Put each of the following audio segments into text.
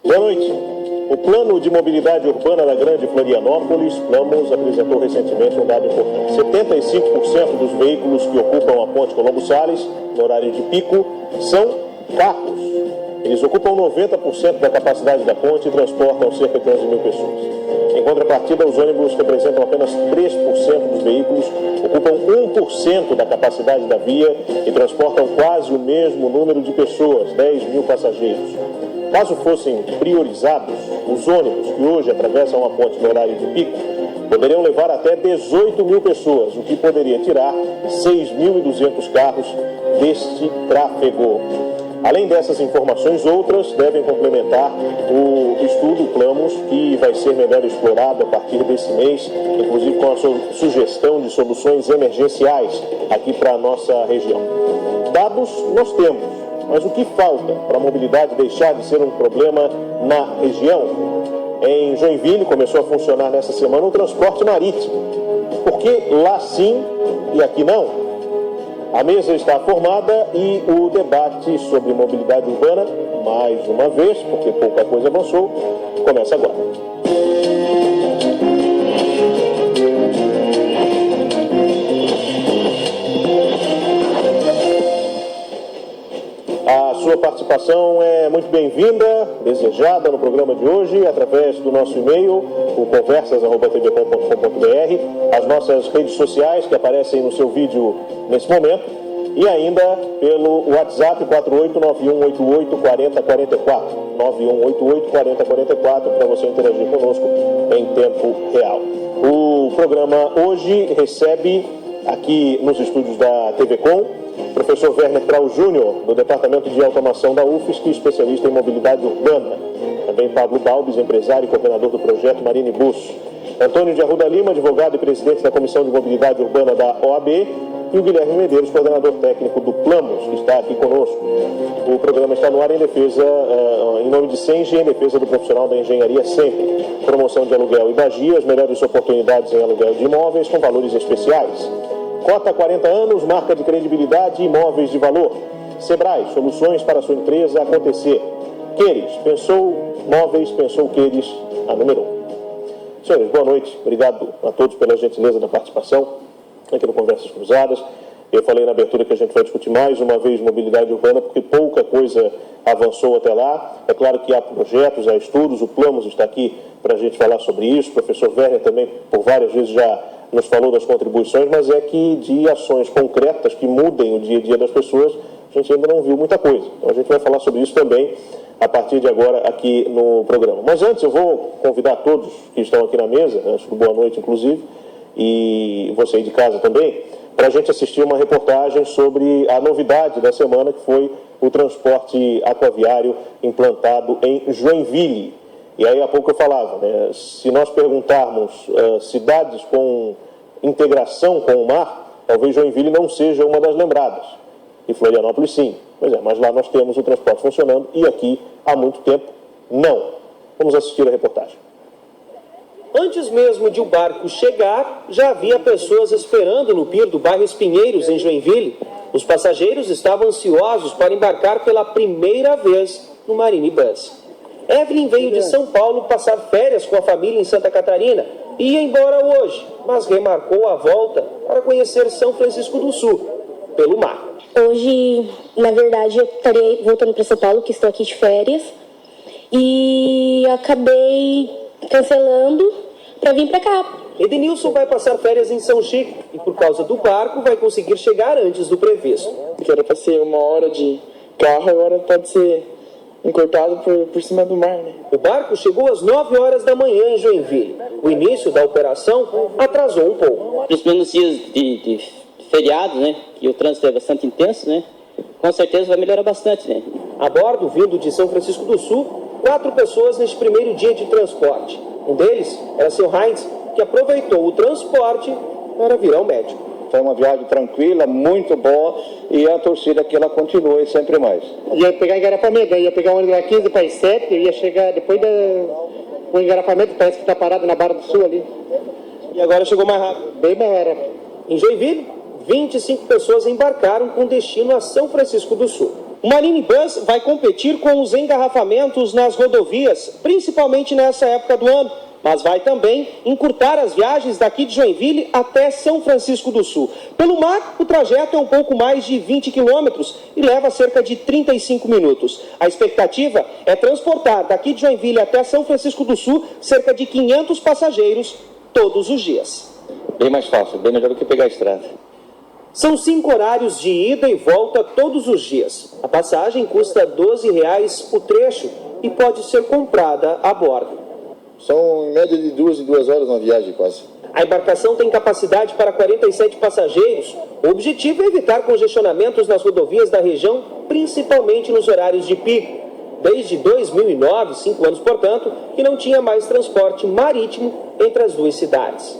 Boa noite. O Plano de Mobilidade Urbana da Grande Florianópolis, Plamos, apresentou recentemente um dado importante. 75% dos veículos que ocupam a Ponte Colombo Salles, no horário de pico, são carros. Eles ocupam 90% da capacidade da ponte e transportam cerca de 11 mil pessoas. Em contrapartida, os ônibus representam apenas 3% dos veículos, ocupam 1% da capacidade da via e transportam quase o mesmo número de pessoas, 10 mil passageiros. Caso fossem priorizados, os ônibus que hoje atravessam a ponte no horário de pico poderiam levar até 18 mil pessoas, o que poderia tirar 6.200 carros deste tráfego. Além dessas informações, outras devem complementar o estudo Plamos, que vai ser melhor explorado a partir desse mês, inclusive com a sugestão de soluções emergenciais aqui para a nossa região. Dados nós temos, mas o que falta para a mobilidade deixar de ser um problema na região? Em Joinville começou a funcionar nessa semana o transporte marítimo. Por que lá sim e aqui não? A mesa está formada e o debate sobre mobilidade urbana, mais uma vez, porque pouca coisa avançou, começa agora. A sua participação é muito bem-vinda, desejada no programa de hoje, através do nosso e-mail, o conversas@tvcom.com.br, as nossas redes sociais que aparecem no seu vídeo nesse momento, e ainda pelo WhatsApp 4891884044, 91884044, para você interagir conosco em tempo real. O programa hoje recebe aqui nos estúdios da TV Com o professor Werner Krau Júnior, do Departamento de Automação da UFSC, especialista em mobilidade urbana. Também Pablo Balbis, empresário e coordenador do projeto Marine Bus. Antônio de Arruda Lima, advogado e presidente da Comissão de Mobilidade Urbana da OAB. E o Guilherme Medeiros, coordenador técnico do Plamos, que está aqui conosco. O programa está no ar em defesa, em nome de Senge, em defesa do profissional da engenharia sempre. Promoção de aluguel e Bagia, as melhores oportunidades em aluguel de imóveis com valores especiais. Cota 40 anos, marca de credibilidade e imóveis de valor. Sebrae, soluções para a sua empresa acontecer. Queires, pensou móveis, pensou Queires, a número 1. Senhores, boa noite. Obrigado a todos pela gentileza da participação aqui no Conversas Cruzadas. Eu falei na abertura que a gente vai discutir mais uma vez mobilidade urbana, porque pouca coisa avançou até lá. É claro que há projetos, há estudos, o Plamos está aqui para a gente falar sobre isso. O professor Werner também, por várias vezes, já nos falou das contribuições, mas é que de ações concretas que mudem o dia a dia das pessoas, a gente ainda não viu muita coisa. Então a gente vai falar sobre isso também a partir de agora aqui no programa. Mas antes eu vou convidar todos que estão aqui na mesa, antes do boa noite inclusive, e você aí de casa também, para a gente assistir uma reportagem sobre a novidade da semana, que foi o transporte aquaviário implantado em Joinville. E aí há pouco eu falava, né, se nós perguntarmos cidades com integração com o mar, talvez Joinville não seja uma das lembradas. E Florianópolis sim. Pois é, mas lá nós temos o transporte funcionando e aqui há muito tempo não. Vamos assistir a reportagem. Antes mesmo de o barco chegar, já havia pessoas esperando no pier do bairro Espinheiros, em Joinville. Os passageiros estavam ansiosos para embarcar pela primeira vez no Marine Bus. Evelyn veio de São Paulo passar férias com a família em Santa Catarina e ia embora hoje, mas remarcou a volta para conhecer São Francisco do Sul, pelo mar. Hoje, na verdade, eu estarei voltando para São Paulo, que estou aqui de férias, e acabei cancelando para vir para cá. Edenilson vai passar férias em São Chico e, por causa do barco, vai conseguir chegar antes do previsto. Que era para ser 1 hora de carro, agora pode ser encurtado por cima do mar, né? O barco chegou às 9 horas da manhã em Joinville. O início da operação atrasou um pouco. Principalmente nos dias de feriado, né? Que o trânsito é bastante intenso, né? Com certeza vai melhorar bastante, né? A bordo, vindo de São Francisco do Sul, 4 pessoas neste primeiro dia de transporte. Um deles era seu Heinz, que aproveitou o transporte para vir ao médico. Foi uma viagem tranquila, muito boa, e a torcida que ela continue sempre mais. Ia pegar engarrafamento, ia pegar o ônibus às 15 para as 7, eu ia chegar depois do engarrafamento, parece que está parado na Barra do Sul ali. E agora chegou mais rápido. Bem mais rápido. Em Joinville, 25 pessoas embarcaram com destino a São Francisco do Sul. O Marine Bus vai competir com os engarrafamentos nas rodovias, principalmente nessa época do ano, mas vai também encurtar as viagens daqui de Joinville até São Francisco do Sul. Pelo mar, o trajeto é um pouco mais de 20 quilômetros e leva cerca de 35 minutos. A expectativa é transportar daqui de Joinville até São Francisco do Sul cerca de 500 passageiros todos os dias. Bem mais fácil, bem melhor do que pegar a estrada. São 5 horários de ida e volta todos os dias. A passagem custa R$ 12,00 o trecho e pode ser comprada a bordo. São em média de 2 em 2 horas uma viagem quase. A embarcação tem capacidade para 47 passageiros. O objetivo é evitar congestionamentos nas rodovias da região, principalmente nos horários de pico. Desde 2009, 5 anos, portanto, que não tinha mais transporte marítimo entre as duas cidades.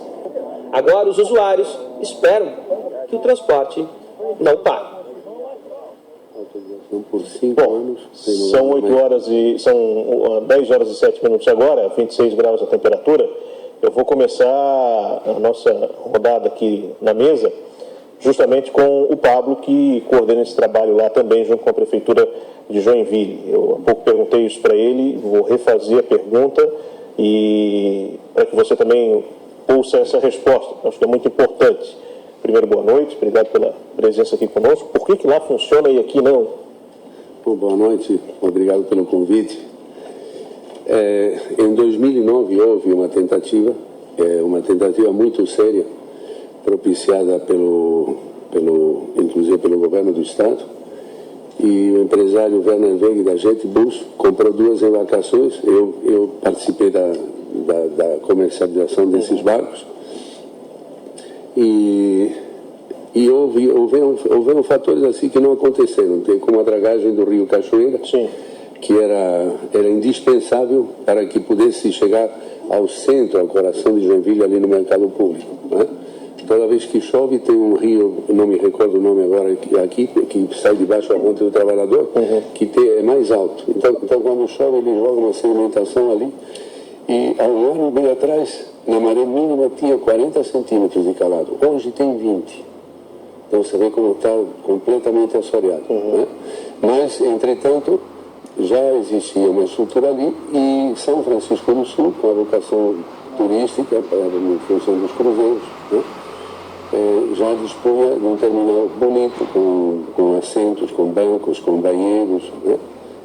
Agora os usuários esperam que o transporte não pare. Bom, são 10 horas e 7 minutos agora, 26 graus a temperatura. Eu vou começar a nossa rodada aqui na mesa justamente com o Pablo, que coordena esse trabalho lá também junto com a Prefeitura de Joinville. Eu há pouco perguntei isso para ele, vou refazer a pergunta e para que você também ouça essa resposta. Acho que é muito importante. Primeiro, boa noite, obrigado pela presença aqui conosco. Por que lá funciona e aqui não? Boa noite, obrigado pelo convite. Em 2009 houve uma tentativa muito séria, propiciada inclusive pelo governo do estado, e o empresário Werner Weg da JetBus comprou 2 embarcações. Eu participei da comercialização desses barcos e houveram fatores assim que não aconteceram. Tem como a dragagem do rio Cachoeira, sim, que era indispensável para que pudesse chegar ao centro, ao coração de Joinville, ali no mercado público, né? Toda vez que chove tem um rio, não me recordo o nome agora aqui, que sai debaixo da Ponte do Trabalhador, que é mais alto. Então quando chove ele joga uma sedimentação ali, e há um ano bem atrás, na maré mínima tinha 40 centímetros de calado, hoje tem 20. Então você vê como está completamente assoreado, né? Mas, entretanto, já existia uma estrutura ali, e São Francisco do Sul, com a vocação turística, em função dos cruzeiros, né? Já dispunha de um terminal bonito, com assentos, com bancos, com banheiros, né?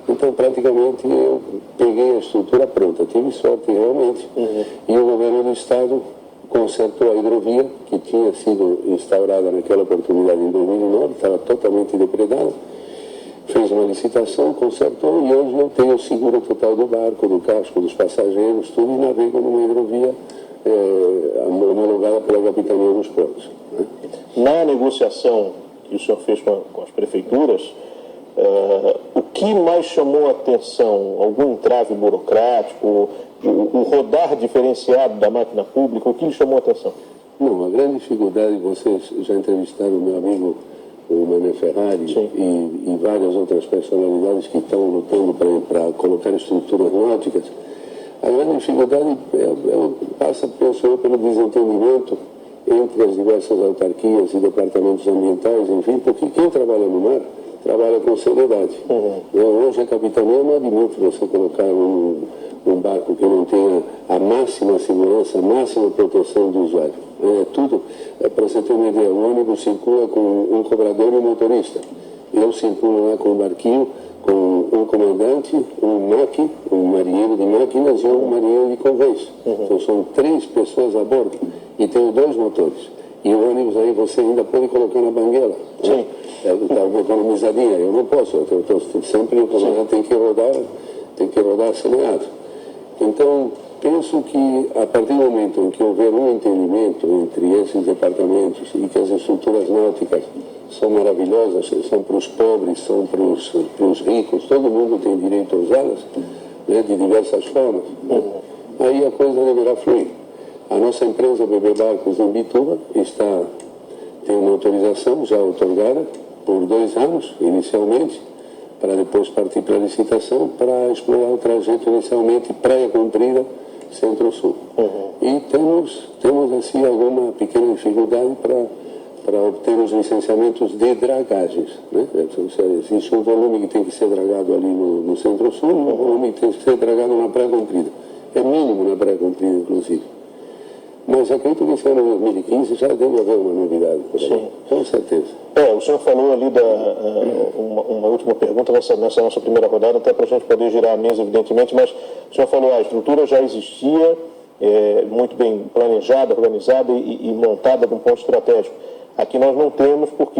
Então, praticamente, eu peguei a estrutura pronta. Tive sorte, realmente. E o governo do estado consertou a hidrovia, que tinha sido instaurada naquela oportunidade em 2009, estava totalmente depredada. Fez uma licitação, consertou, e hoje eu tenho o seguro total do barco, do casco, dos passageiros, tudo, e navego numa hidrovia homologada pela Capitania dos Portos, né? Na negociação que o senhor fez com as prefeituras, o que mais chamou a atenção? Algum entrave burocrático? O rodar diferenciado da máquina pública? O que lhe chamou a atenção? Não, a grande dificuldade, vocês já entrevistaram o meu amigo o Mané Ferrari e várias outras personalidades que estão lutando para colocar estruturas náuticas. A grande dificuldade passa, penso eu, pelo desentendimento entre as diversas autarquias e departamentos ambientais, enfim, porque quem trabalha no mar trabalha com seriedade. Hoje a capitania não admite você colocar um barco que não tenha a máxima segurança, a máxima proteção do usuário. Tudo, para você ter uma ideia, o ônibus circula com um cobrador e um motorista. Eu circulo lá com um barquinho, com um comandante, um MAC, um marinheiro de máquinas e um marinheiro de convés. Então são 3 pessoas a bordo e tenho 2 motores. E o ônibus aí você ainda pode colocar na banguela. Sim. Dá uma economizadinha. Eu não posso. Sempre o comandante tem que rodar acelerado. Então, penso que a partir do momento em que houver um entendimento entre esses departamentos e que as estruturas náuticas são maravilhosas, são para os pobres, são para os ricos, todo mundo tem direito a usá-las, né, de diversas formas, aí a coisa deverá fluir. A nossa empresa BB Barcos em Bituba tem uma autorização já otorgada por 2 anos, inicialmente, para depois partir para a licitação, para explorar o trajeto inicialmente Praia Comprida, Centro-Sul. E temos assim, alguma pequena dificuldade para para obter os licenciamentos de dragagens, né? Existe um volume que tem que ser dragado ali no Centro-Sul e um volume que tem que ser dragado na Praia Comprida. É mínimo na Praia Comprida, inclusive. Mas acredito que esse ano, 2015, já deve haver uma novidade por aí. Sim. Com certeza. O senhor falou ali uma última pergunta nessa nossa primeira rodada, até para a gente poder girar a mesa, evidentemente, mas o senhor falou, a estrutura já existia, muito bem planejada, organizada e montada de um ponto estratégico. Aqui nós não temos, porque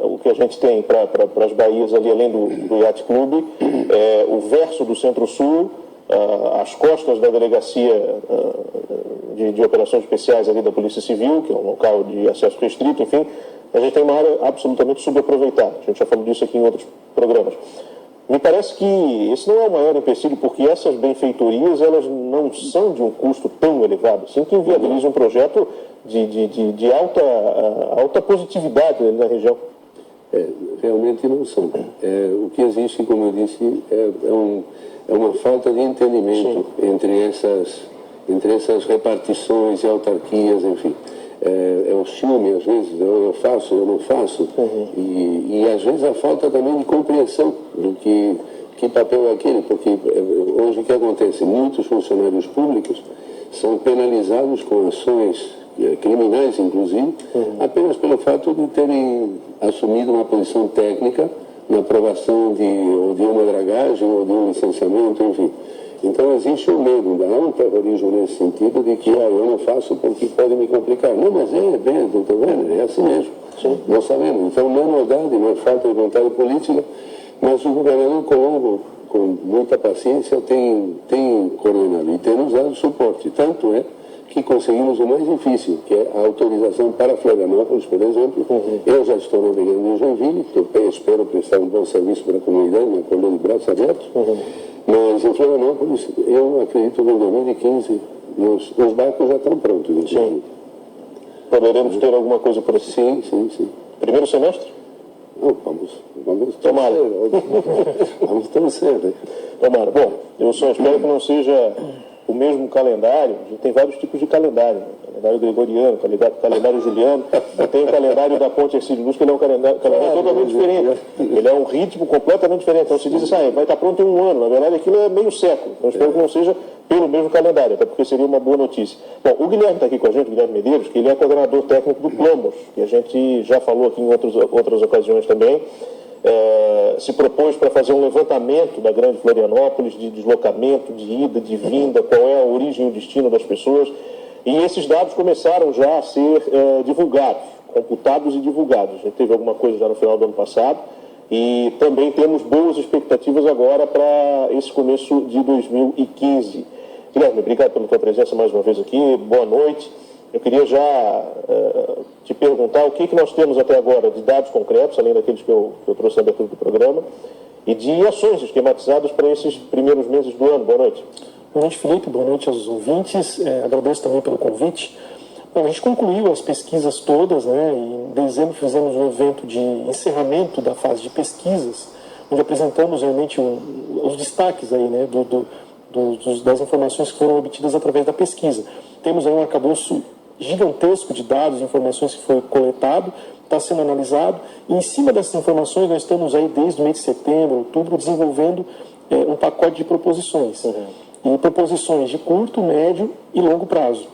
o que a gente tem para as baías ali, além do Yacht Clube, o verso do Centro-Sul, as costas da delegacia de operações especiais ali da Polícia Civil, que é um local de acesso restrito, enfim, a gente tem uma área absolutamente subaproveitada. A gente já falou disso aqui em outros programas. Me parece que esse não é o maior empecilho, porque essas benfeitorias, elas não são de um custo tão elevado, assim, que inviabiliza um projeto de alta positividade na região. Realmente não são. O que existe, como eu disse, é uma falta de entendimento entre essas repartições e autarquias, enfim. É o ciúme, às vezes, eu faço, eu não faço, e às vezes a falta também de compreensão do que papel é aquele, porque hoje o que acontece? Muitos funcionários públicos são penalizados com ações criminais, inclusive, apenas pelo fato de terem assumido uma posição técnica na aprovação de uma dragagem ou de um licenciamento, enfim. Então existe um medo, há um terrorismo nesse sentido de que eu não faço porque pode me complicar. Não, mas doutor Werner, é assim mesmo. Sim. Nós sabemos. Então não é maldade, não é falta de vontade política, mas o governador Colombo, com muita paciência, tem coordenado e tem nos dado suporte. Tanto é que conseguimos o mais difícil, que é a autorização para Florianópolis, por exemplo. Eu já estou navegando em Joinville, eu espero prestar um bom serviço para a comunidade, me acolher de braços abertos. Mas em Florianópolis, eu acredito que em 2015 os barcos já estão prontos. Sim. Poderemos ter alguma coisa por aqui? Sim. Primeiro semestre? Não, vamos tomara. Vamos torcer, né? Tomara. Bom, eu só espero que não seja o mesmo calendário. A gente tem vários tipos de calendário, né? Calendário gregoriano, calendário juliano, tem o calendário da Ponte Hercílio Luz, que ele é um calendário totalmente diferente. Ele é um ritmo completamente diferente. Então se diz assim, vai estar pronto em um ano. Na verdade, aquilo é meio século. Então espero que não seja pelo mesmo calendário, até porque seria uma boa notícia. Bom, o Guilherme está aqui com a gente, o Guilherme Medeiros, que ele é coordenador técnico do Plomos, que a gente já falou aqui em outras ocasiões também. Se propôs para fazer um levantamento da Grande Florianópolis, de deslocamento, de ida, de vinda, qual é a origem e o destino das pessoas. E esses dados começaram já a ser divulgados, computados e divulgados. A gente teve alguma coisa já no final do ano passado e também temos boas expectativas agora para esse começo de 2015. Guilherme, obrigado pela tua presença mais uma vez aqui. Boa noite. Eu queria já te perguntar o que nós temos até agora de dados concretos, além daqueles que eu trouxe na abertura do programa, e de ações esquematizadas para esses primeiros meses do ano. Boa noite. Boa noite, Felipe. Boa noite aos ouvintes. Agradeço também pelo convite. Bom, a gente concluiu as pesquisas todas, né? Em dezembro fizemos um evento de encerramento da fase de pesquisas, onde apresentamos realmente os destaques aí, né? Das informações que foram obtidas através da pesquisa. Temos aí um arcabouço gigantesco de dados e informações que foi coletado, está sendo analisado, e em cima dessas informações nós estamos aí desde o mês de setembro, outubro, desenvolvendo um pacote de proposições. E proposições de curto, médio e longo prazo.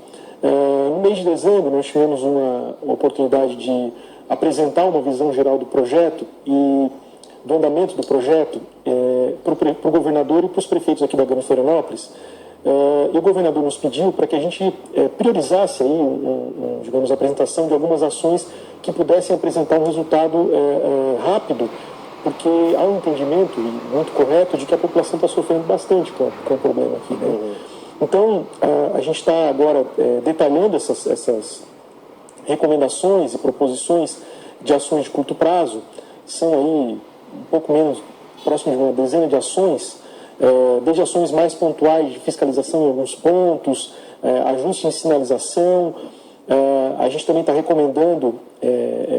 No mês de dezembro nós tivemos uma oportunidade de apresentar uma visão geral do projeto e do andamento do projeto para o governador e para os prefeitos aqui da Grande Florianópolis. E o governador nos pediu para que a gente priorizasse aí, digamos, a apresentação de algumas ações que pudessem apresentar um resultado rápido, porque há um entendimento muito correto de que a população está sofrendo bastante com o problema aqui, né? Então, a gente está agora detalhando essas recomendações e proposições de ações de curto prazo. São aí um pouco menos, próximo de uma dezena de ações, desde ações mais pontuais de fiscalização em alguns pontos, ajuste em sinalização. A gente também está recomendando,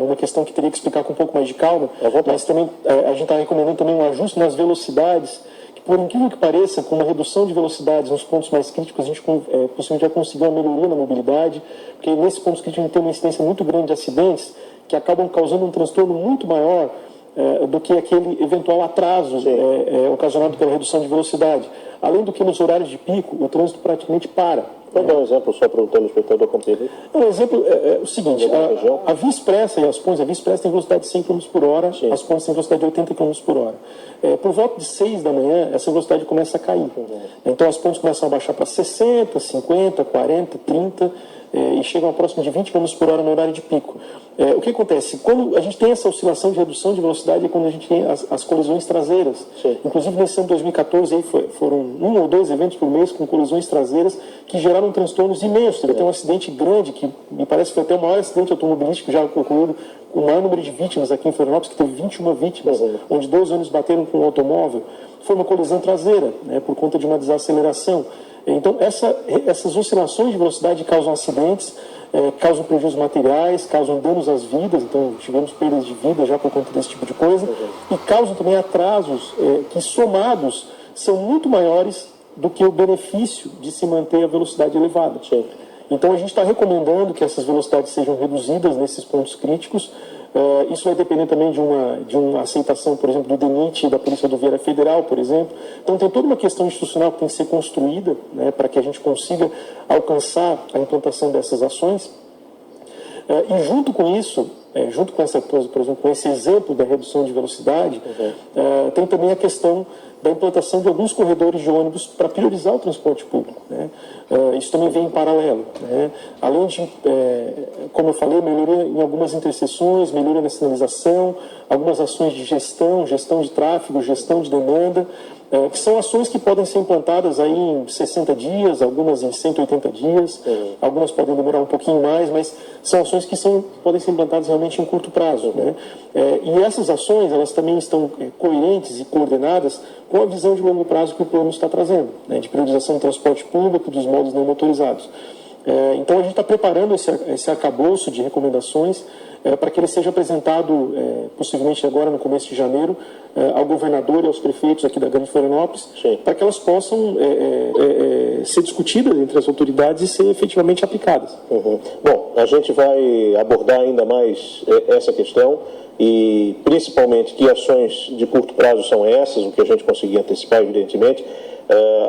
uma questão que teria que explicar com um pouco mais de calma, mas também a gente está recomendando também um ajuste nas velocidades, que, por incrível que pareça, com uma redução de velocidades nos pontos mais críticos, a gente possivelmente vai conseguir uma melhoria na mobilidade, porque nesses pontos críticos a gente tem uma incidência muito grande de acidentes que acabam causando um transtorno muito maior do que aquele eventual atraso ocasionado pela redução de velocidade. Além do que, nos horários de pico, o trânsito praticamente para. Vamos dar um exemplo só para o telespectador compreender? Um exemplo é o seguinte, a Via Expressa e as pontes, a Via Expressa tem velocidade de 100 km por hora, as pontes têm velocidade de 80 km por hora. Por volta de 6 da manhã, essa velocidade começa a cair. Então as pontes começam a baixar para 60, 50, 40, 30 e chegam a próximo de 20 km por hora no horário de pico. O que acontece? Quando a gente tem essa oscilação de redução de velocidade é quando a gente tem as colisões traseiras. Inclusive nesse ano de 2014 aí foram 1 ou 2 eventos por mês com colisões traseiras que geraram transtornos imensos. Teve até um acidente grande, que me parece que foi até o maior acidente automobilístico já ocorrido, com o maior número de vítimas aqui em Florianópolis, que teve 21 vítimas, onde 2 ônibus bateram com um automóvel. Foi uma colisão traseira, por conta de uma desaceleração. Então, essas oscilações de velocidade causam acidentes, causam prejuízos materiais, causam danos às vidas, então tivemos perdas de vida já por conta desse tipo de coisa, e causam também atrasos que, somados, são muito maiores do que o benefício de se manter a velocidade elevada. Então, a gente está recomendando que essas velocidades sejam reduzidas nesses pontos críticos. Isso vai depender também de uma aceitação, por exemplo, do DENIT e da Polícia Rodoviária Federal, por exemplo. Então, tem toda uma questão institucional que tem que ser construída, para que a gente consiga alcançar a implantação dessas ações. E junto com isso, junto com essa, por exemplo, com esse exemplo da redução de velocidade, tem também a questão da implantação de alguns corredores de ônibus para priorizar o transporte público. Isso também vem em paralelo. Além de, como eu falei, melhoria em algumas interseções, melhoria na sinalização, algumas ações de gestão de tráfego, gestão de demanda, que são ações que podem ser implantadas aí em 60 dias, algumas em 180 dias, algumas podem demorar um pouquinho mais, mas são ações que podem ser implantadas realmente em curto prazo. E essas ações, elas também estão coerentes e coordenadas com a visão de longo prazo que o plano está trazendo, de priorização do transporte público, dos modos não motorizados. Então, a gente está preparando esse arcabouço de recomendações para que ele seja apresentado, possivelmente agora no começo de janeiro, ao governador e aos prefeitos aqui da Grande Florianópolis, para que elas possam ser discutidas entre as autoridades e serem efetivamente aplicadas. Bom, a gente vai abordar ainda mais essa questão e principalmente que ações de curto prazo são essas, o que a gente conseguir antecipar, evidentemente,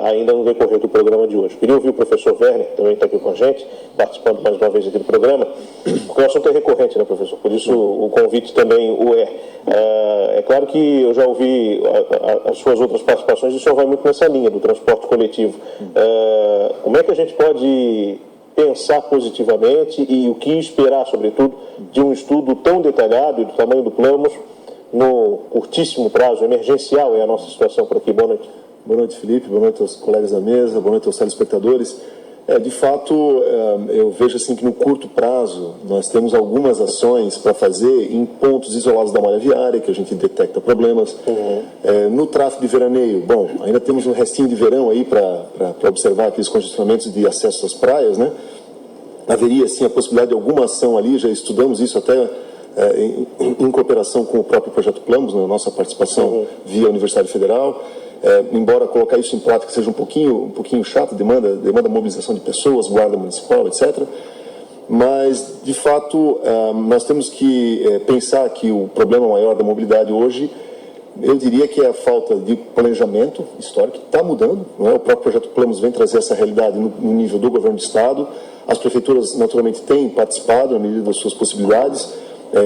ainda no decorrer do programa de hoje. Queria ouvir o professor Werner, que também está aqui com a gente, participando mais uma vez aqui do programa, porque o assunto é recorrente, né, professor? Por isso o convite também o é. É claro que eu já ouvi as suas outras participações e o senhor vai muito nessa linha do transporte coletivo. Como é que a gente pode pensar positivamente e o que esperar, sobretudo, de um estudo tão detalhado e do tamanho do Plamos no curtíssimo prazo, emergencial é a nossa situação por aqui? Boa noite. Boa noite, Felipe. Boa noite aos colegas da mesa. Boa noite aos telespectadores. De fato, eu vejo assim que no curto prazo nós temos algumas ações para fazer em pontos isolados da malha viária, que a gente detecta problemas. No tráfego de veraneio, bom, ainda temos um restinho de verão aí para observar aqueles congestionamentos de acesso às praias, né? Haveria, sim, a possibilidade de alguma ação ali, já estudamos isso até em cooperação com o próprio Projeto Plamos, na nossa participação via Universidade Federal. Embora colocar isso em prática seja um pouquinho chato, demanda mobilização de pessoas, guarda municipal, etc. Mas, de fato, nós temos que pensar que o problema maior da mobilidade hoje, eu diria que é a falta de planejamento histórico, que está mudando. Não é? O próprio Projeto Plamos vem trazer essa realidade no nível do governo do Estado. As prefeituras, naturalmente, têm participado na medida das suas possibilidades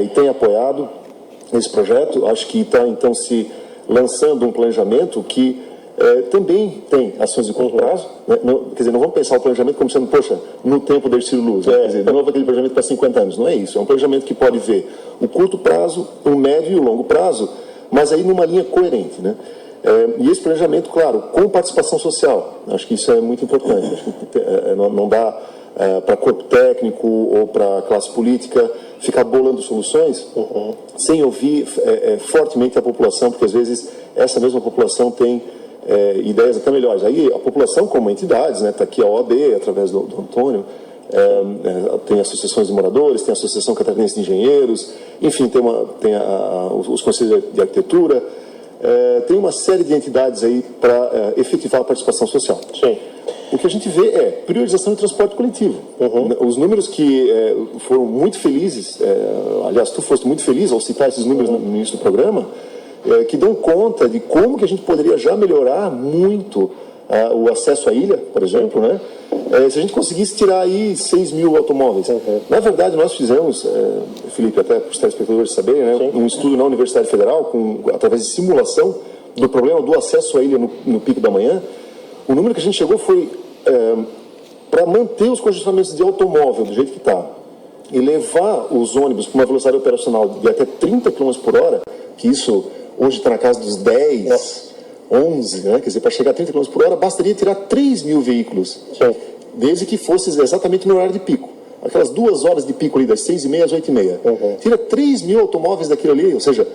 e têm apoiado esse projeto. Acho que está, então, se lançando um planejamento que também tem ações de curto prazo. Né? Quer dizer, não vamos pensar o planejamento como sendo, poxa, no tempo da Ercílio Luz. Quer dizer, de novo aquele planejamento para 50 anos. Não é isso. É um planejamento que pode ver o curto prazo, o médio e o longo prazo, mas aí numa linha coerente. Né? E esse planejamento, claro, com participação social. Acho que isso é muito importante. Acho que não dá para corpo técnico ou para classe política ficar bolando soluções sem ouvir fortemente a população, porque às vezes essa mesma população tem ideias até melhores. Aí a população como entidades, né, está aqui a OAB através do Antônio, tem associações de moradores, tem a Associação Catarinense de Engenheiros, enfim, tem os conselhos de arquitetura, tem uma série de entidades aí para efetivar a participação social. Sim. O que a gente vê é priorização do transporte coletivo. Os números que foram muito felizes, aliás, tu foste muito feliz ao citar esses números no início do programa, que dão conta de como que a gente poderia já melhorar muito o acesso à ilha, por exemplo, né? Se a gente conseguisse tirar aí 6 mil automóveis. Na verdade, nós fizemos, Felipe, até para os telespectadores saberem, né, um estudo na Universidade Federal, através de simulação do problema do acesso à ilha no pico da manhã. O número que a gente chegou foi para manter os congestionamentos de automóvel do jeito que está e levar os ônibus para uma velocidade operacional de até 30 km por hora, que isso hoje está na casa dos 10, 11, né? Quer dizer, para chegar a 30 km por hora, bastaria tirar 3 mil veículos, desde que fosse exatamente no horário de pico. Aquelas 2 horas de pico ali, das 6h30 às 8h30. Tira 3 mil automóveis daquilo ali, ou seja,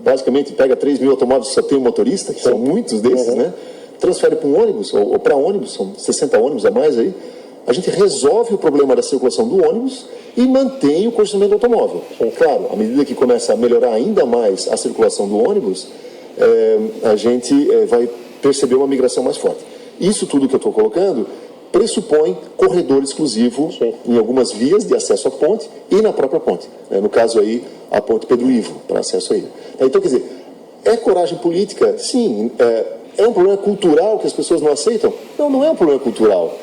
basicamente pega 3 mil automóveis que só tem um motorista, que são muitos desses, né? Transfere para um ônibus, ou para ônibus, são 60 ônibus a mais aí, a gente resolve o problema da circulação do ônibus e mantém o congestionamento do automóvel. Claro, à medida que começa a melhorar ainda mais a circulação do ônibus, a gente vai perceber uma migração mais forte. Isso tudo que eu estou colocando pressupõe corredor exclusivo em algumas vias de acesso à ponte e na própria ponte. No caso aí, a ponte Pedro Ivo, para acesso à ilha. Então, quer dizer, é coragem política? Sim. É um problema cultural que as pessoas não aceitam? Não, não é um problema cultural.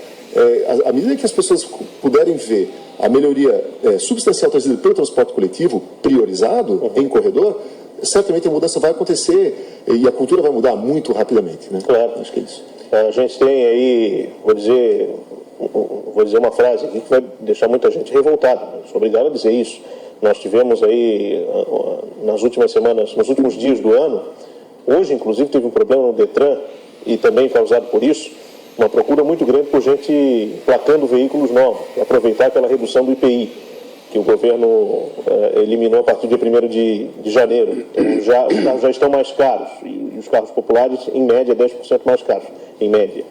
À medida que as pessoas puderem ver a melhoria substancial trazida pelo transporte coletivo, priorizado em corredor, certamente a mudança vai acontecer e a cultura vai mudar muito rapidamente. Né? Claro. Acho que é isso. A gente tem aí, vou dizer uma frase aqui que vai deixar muita gente revoltada. Sou obrigado a dizer isso. Nós tivemos aí, nas últimas semanas, nos últimos dias do ano, hoje, inclusive, teve um problema no Detran, e também causado por isso, uma procura muito grande por gente placando veículos novos, para aproveitar aquela redução do IPI, que o governo eliminou a partir do dia 1º de janeiro. Então, os carros já estão mais caros, e os carros populares, em média, 10% mais caros, em média.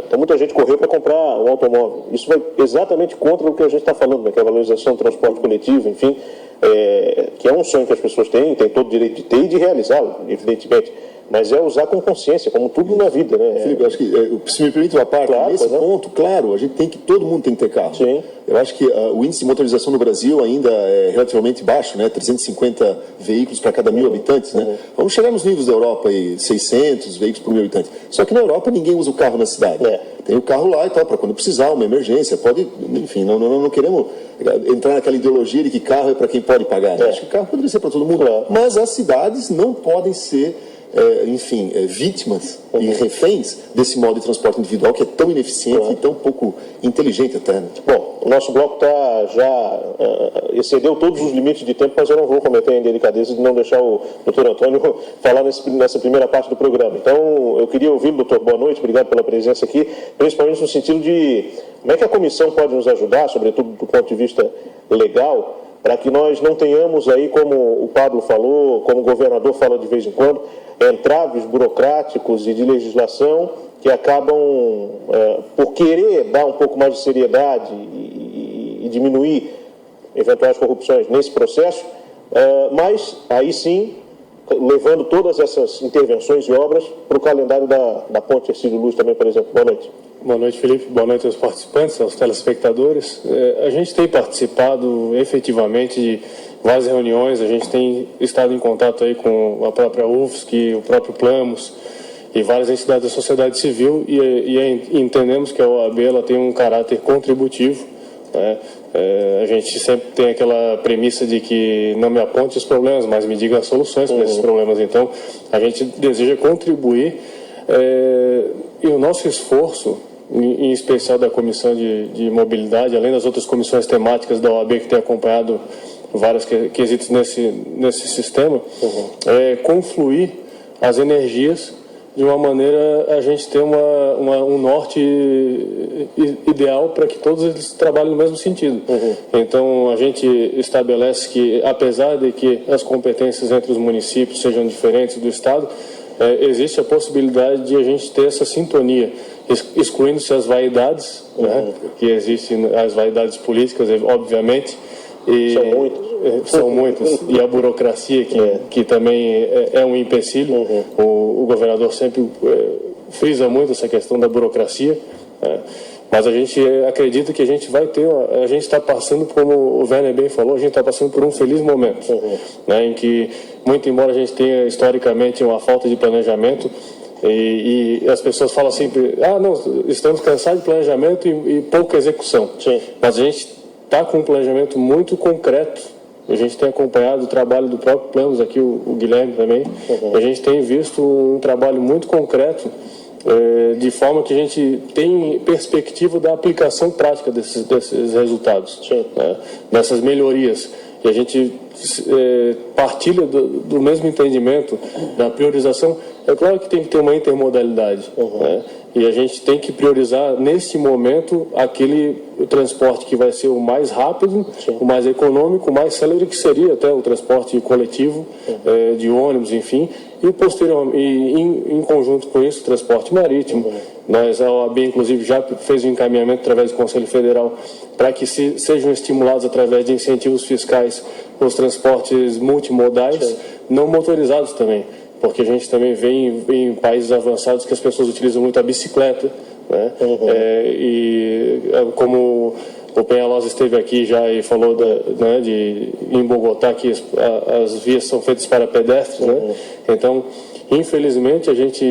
Então, muita gente correu para comprar um automóvel. Isso vai exatamente contra o que a gente está falando, né, que é a valorização do transporte coletivo, enfim, que é um sonho que as pessoas têm todo o direito de ter e de realizá-lo, evidentemente. Mas é usar com consciência, como tudo na vida, né? Felipe, eu acho que, se me permite uma parte, nesse ponto, claro, todo mundo tem que ter carro. Sim. Eu acho que o índice de motorização no Brasil ainda é relativamente baixo, né? 350 veículos para cada 1.000 habitantes, né? Vamos chegar nos níveis da Europa, aí, 600 veículos por 1.000 habitantes. Só que na Europa ninguém usa o carro na cidade. Tem o carro lá e tal, para quando precisar, uma emergência, pode, enfim, não queremos entrar naquela ideologia de que carro é para quem pode pagar. Né? Acho que carro poderia ser para todo mundo. Mas as cidades não podem ser vítimas e reféns desse modo de transporte individual que é tão ineficiente e tão pouco inteligente até. Né? Bom, o nosso bloco já excedeu todos os limites de tempo, mas eu não vou cometer a indelicadeza de não deixar o doutor Antônio falar nessa primeira parte do programa. Então, eu queria ouvir, doutor, boa noite, obrigado pela presença aqui, principalmente no sentido de como é que a comissão pode nos ajudar, sobretudo do ponto de vista legal, para que nós não tenhamos aí, como o Pablo falou, como o governador fala de vez em quando, entraves burocráticos e de legislação que acabam, por querer dar um pouco mais de seriedade e diminuir eventuais corrupções nesse processo, mas aí sim, levando todas essas intervenções e obras para o calendário da Ponte Hercílio Luz também, por exemplo. Boa noite. Boa noite, Felipe. Boa noite aos participantes, aos telespectadores. A gente tem participado efetivamente de várias reuniões, a gente tem estado em contato aí com a própria UFSC, o próprio Plamos e várias entidades da sociedade civil e entendemos que a OAB ela tem um caráter contributivo, né? A gente sempre tem aquela premissa de que não me aponte os problemas, mas me diga as soluções para esses problemas. Então, a gente deseja contribuir e o nosso esforço, em especial da Comissão de Mobilidade, além das outras comissões temáticas da OAB que tem acompanhado vários quesitos nesse sistema, é confluir as energias de uma maneira a gente ter um norte ideal para que todos eles trabalhem no mesmo sentido. Então, a gente estabelece que, apesar de que as competências entre os municípios sejam diferentes do Estado, existe a possibilidade de a gente ter essa sintonia, excluindo-se as vaidades, né, que existem, as vaidades políticas, obviamente, São muitos. São muitos. E a burocracia, que também é um empecilho. O governador sempre frisa muito essa questão da burocracia. Mas a gente acredita que a gente vai ter, a gente está passando, como o Werner bem falou, a gente está passando por um feliz momento, né, em que, muito embora a gente tenha historicamente uma falta de planejamento, e as pessoas falam sempre, não, estamos cansados de planejamento e pouca execução. Sim. Mas a gente está com um planejamento muito concreto. A gente tem acompanhado o trabalho do próprio Planos, aqui o Guilherme também, a gente tem visto um trabalho muito concreto, de forma que a gente tem perspectiva da aplicação prática desses resultados, né, dessas melhorias. E a gente partilha do mesmo entendimento da priorização. É claro que tem que ter uma intermodalidade, né, e a gente tem que priorizar, nesse momento, aquele transporte que vai ser o mais rápido, o mais econômico, o mais célere, que seria até o transporte coletivo, de ônibus, enfim, e posteriormente, em conjunto com isso, o transporte marítimo. Nós, a OAB, inclusive, já fez um encaminhamento através do Conselho Federal para que sejam estimulados, através de incentivos fiscais, os transportes multimodais, não motorizados também, porque a gente também vê em países avançados que as pessoas utilizam muito a bicicleta, né? E como o Penhalós esteve aqui já e falou né, em Bogotá que as vias são feitas para pedestres, né? Então, infelizmente, a gente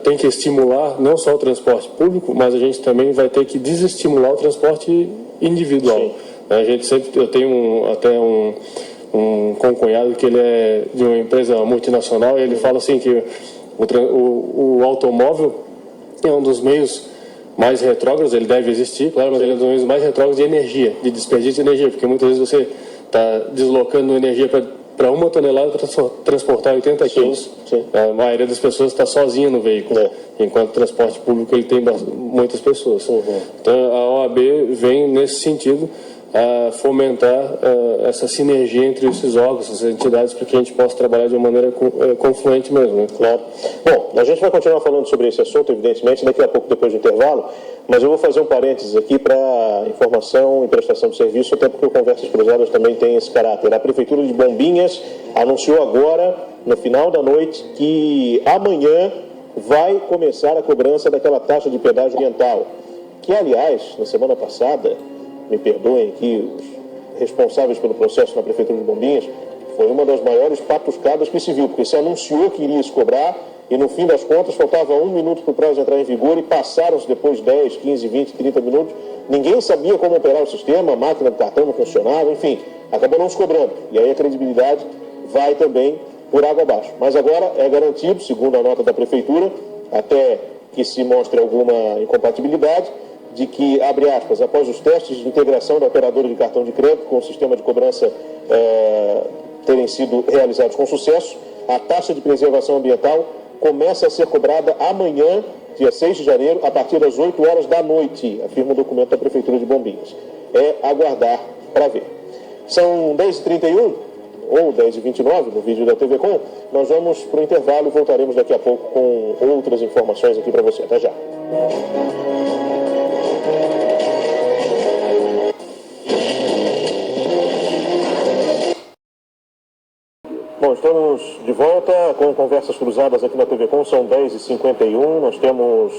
tem que estimular não só o transporte público, mas a gente também vai ter que desestimular o transporte individual. A gente sempre, eu tenho até um concunhado que ele é de uma empresa multinacional, e ele fala assim que o automóvel é um dos meios mais retrógrados, ele deve existir, claro, mas ele é um dos meios mais retrógrados de energia, de desperdício de energia, porque muitas vezes você está deslocando energia para 1 tonelada para transportar 80 quilos. A maioria das pessoas está sozinha no veículo, enquanto o transporte público ele tem muitas pessoas. Então a OAB vem nesse sentido a fomentar essa sinergia entre esses órgãos, essas entidades, para que a gente possa trabalhar de uma maneira confluente mesmo, né? Claro. Bom, a gente vai continuar falando sobre esse assunto, evidentemente, daqui a pouco, depois do intervalo, mas eu vou fazer um parênteses aqui para informação e prestação de serviço, até porque o Conversas Cruzadas também tem esse caráter. A Prefeitura de Bombinhas anunciou agora, no final da noite, que amanhã vai começar a cobrança daquela taxa de pedágio ambiental, que, aliás, na semana passada, me perdoem aqui os responsáveis pelo processo na Prefeitura de Bombinhas, foi uma das maiores patuscadas que se viu, porque se anunciou que iria se cobrar e, no fim das contas, faltava 1 minuto para o prazo entrar em vigor e passaram-se depois 10, 15, 20, 30 minutos. Ninguém sabia como operar o sistema, a máquina do cartão não funcionava, enfim, acabou não se cobrando. E aí a credibilidade vai também por água abaixo. Mas agora é garantido, segundo a nota da Prefeitura, até que se mostre alguma incompatibilidade, de que, abre aspas, após os testes de integração da operadora de cartão de crédito com o sistema de cobrança terem sido realizados com sucesso, a taxa de preservação ambiental começa a ser cobrada amanhã, dia 6 de janeiro, a partir das 8 horas da noite, afirma o documento da Prefeitura de Bombinhas. É aguardar para ver. São 10h31, ou 10h29, no vídeo da TV Com. Nós vamos para o intervalo e voltaremos daqui a pouco com outras informações aqui para você. Até já. Bom, estamos de volta com Conversas Cruzadas aqui na TV Com, são 10h51, nós temos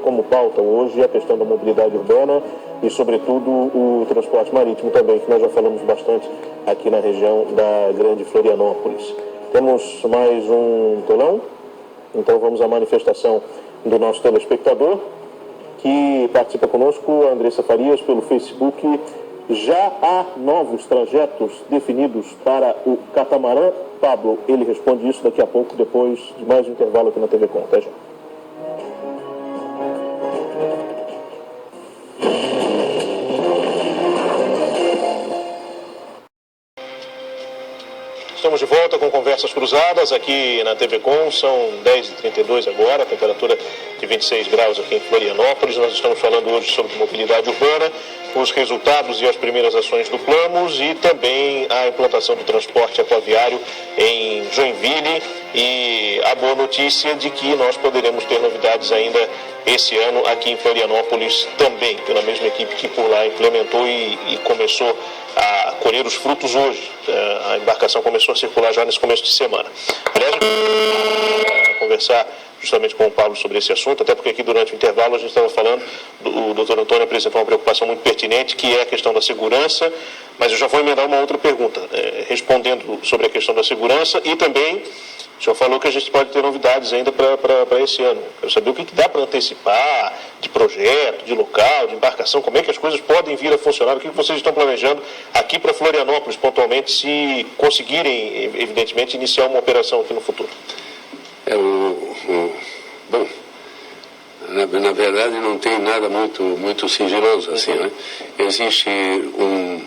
como pauta hoje a questão da mobilidade urbana e, sobretudo, o transporte marítimo também, que nós já falamos bastante aqui na região da Grande Florianópolis. Temos mais um telão, então vamos à manifestação do nosso telespectador, que participa conosco, a Andressa Farias, pelo Facebook. Já há novos trajetos definidos para o catamarã? Pablo, ele responde isso daqui a pouco, depois de mais um intervalo aqui na TV Com. Até já. Estamos de volta com Conversas Cruzadas aqui na TV Com, são 10h32 agora, temperatura de 26 graus aqui em Florianópolis. Nós estamos falando hoje sobre mobilidade urbana os resultados e as primeiras ações do Plamos e também a implantação do transporte aquaviário em Joinville e a boa notícia de que nós poderemos ter novidades ainda esse ano aqui em Florianópolis também, pela mesma equipe que por lá implementou e começou a colher os frutos hoje. A embarcação começou a circular já nesse começo de semana. Aliás, a conversar justamente com o Pablo sobre esse assunto, até porque aqui durante o intervalo a gente estava falando, o doutor Antônio apresentou uma preocupação muito pertinente, que é a questão da segurança, mas eu já vou emendar uma outra pergunta, respondendo sobre a questão da segurança e também, o senhor falou que a gente pode ter novidades ainda para esse ano. Quero saber o que dá para antecipar de projeto, de local, de embarcação, como é que as coisas podem vir a funcionar, o que vocês estão planejando aqui para Florianópolis, pontualmente, se conseguirem, evidentemente, iniciar uma operação aqui no futuro. Bom, na verdade não tem nada muito sigiloso assim, né? Existe um